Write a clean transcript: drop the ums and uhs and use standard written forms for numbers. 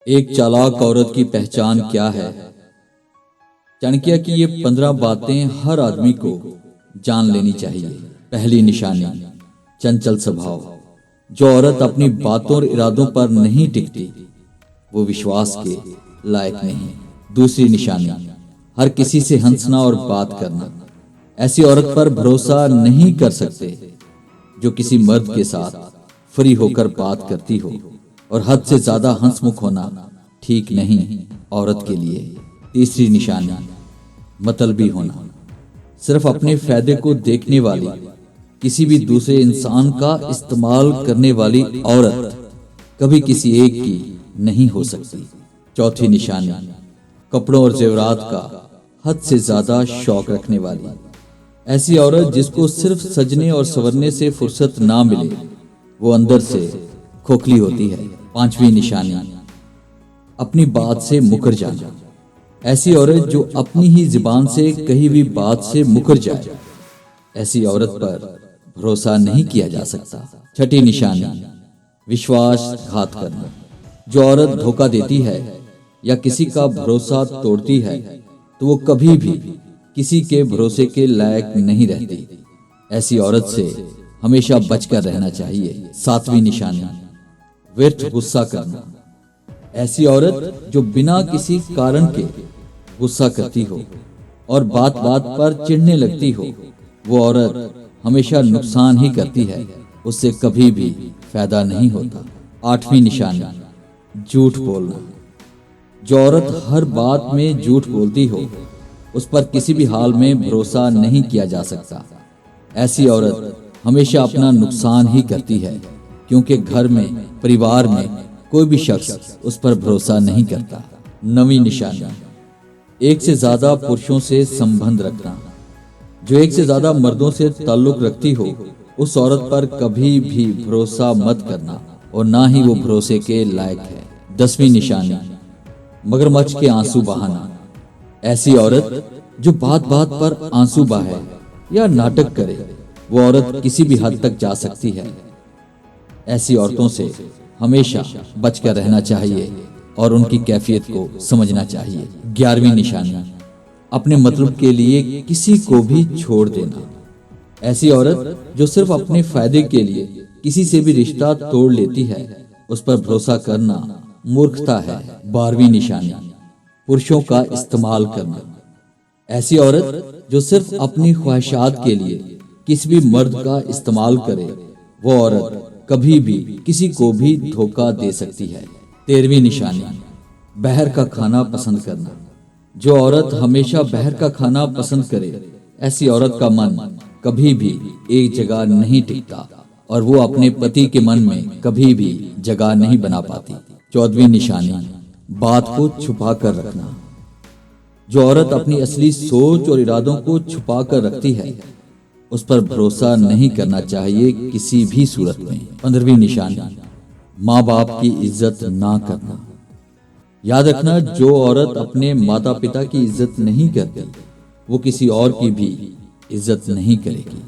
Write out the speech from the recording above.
एक चालाक औरत की पहचान क्या है? चाणक्य की ये 15 बातें हर आदमी को जान लेनी चाहिए। पहली निशानी, चंचल स्वभाव। जो औरत अपनी बातों और इरादों पर नहीं टिकती, वो विश्वास के लायक नहीं। दूसरी निशानी, हर किसी से हंसना और बात करना। ऐसी औरत पर भरोसा नहीं कर सकते जो किसी मर्द के साथ फ्री होकर बात करती हो, और हद से ज्यादा हंसमुख होना ठीक नहीं औरत के लिए। तीसरी निशानी, मतलबी होना। सिर्फ अपने फायदे को देखने वाली, किसी भी दूसरे इंसान का इस्तेमाल करने वाली औरत कभी किसी एक की नहीं हो सकती। चौथी निशानी, कपड़ों और जेवरात का हद से ज्यादा शौक रखने वाली। ऐसी औरत जिसको सिर्फ सजने और संवरने से फुर्सत ना मिले, वो अंदर से खोखली होती है। पांचवी निशानी, अपनी बात से मुकर जाना। ऐसी औरत जो अपनी ही जुबान से कही हुई बात से मुकर जाए, ऐसी औरत पर भरोसा नहीं किया जा सकता। छठी निशानी, विश्वासघात करना। जो औरत धोखा देती है या किसी का भरोसा तोड़ती है, तो वो कभी भी किसी के भरोसे के लायक नहीं रहती। ऐसी औरत से हमेशा बचकर रहना चाहिए। सातवीं निशानी, व्यर्थ गुस्सा करना। ऐसी औरत जो बिना किसी कारण के गुस्सा करती हो और बात बात पर चिढ़ने लगती हो, वो औरत हमेशा नुकसान ही करती है, उससे कभी भी फायदा नहीं होता। आठवीं निशानी, झूठ बोलना। जो औरत हर बात में झूठ बोलती हो, उस पर किसी भी हाल में भरोसा नहीं किया जा सकता। ऐसी औरत हमेशा अपना नुकसान ही करती है, क्योंकि घर में, परिवार में कोई भी शख्स उस पर भरोसा नहीं करता। नवीं निशानी, एक से ज्यादा पुरुषों से संबंध रखना। जो एक से ज्यादा मर्दों से ताल्लुक रखती हो, उस औरत पर कभी भी भरोसा मत करना, और ना ही वो भरोसे के लायक है। 10वीं निशानी, मगरमच्छ के आंसू बहाना। ऐसी औरत जो बात बात पर आंसू बहाए या नाटक करे, वो औरत किसी भी हद तक जा सकती है। ऐसी औरतों से हमेशा बचकर रहना चाहिए और उनकी कैफियत को समझना चाहिए। 11वीं निशानी, अपने मतलब के लिए किसी को भी छोड़ देना। ऐसी औरत जो सिर्फ अपने फायदे के लिए किसी से भी रिश्ता तोड़ लेती है, उस पर भरोसा करना मूर्खता है। 12वीं निशानी, पुरुषों का इस्तेमाल करना। ऐसी औरत जो सिर्फ अपनी ख्वाहिशात के लिए किसी भी मर्द का इस्तेमाल करे, वो औरत कभी भी किसी को भी धोखा दे सकती है। 13वीं निशानी, बाहर का खाना पसंद करना। जो औरत हमेशा बाहर का खाना पसंद करे, ऐसी औरत का मन कभी भी एक जगह नहीं टिकता, और वो अपने पति के मन में कभी भी जगह नहीं बना पाती। 14वीं निशानी, बात को छुपा कर रखना। जो औरत अपनी असली सोच और इरादों को छुपा कर रखती है, उस पर भरोसा नहीं करना चाहिए किसी भी सूरत में। 15वीं निशानी, माँ बाप की इज्जत ना करना। याद रखना, जो औरत अपने माता पिता की इज्जत नहीं करती, वो किसी और की भी इज्जत नहीं करेगी।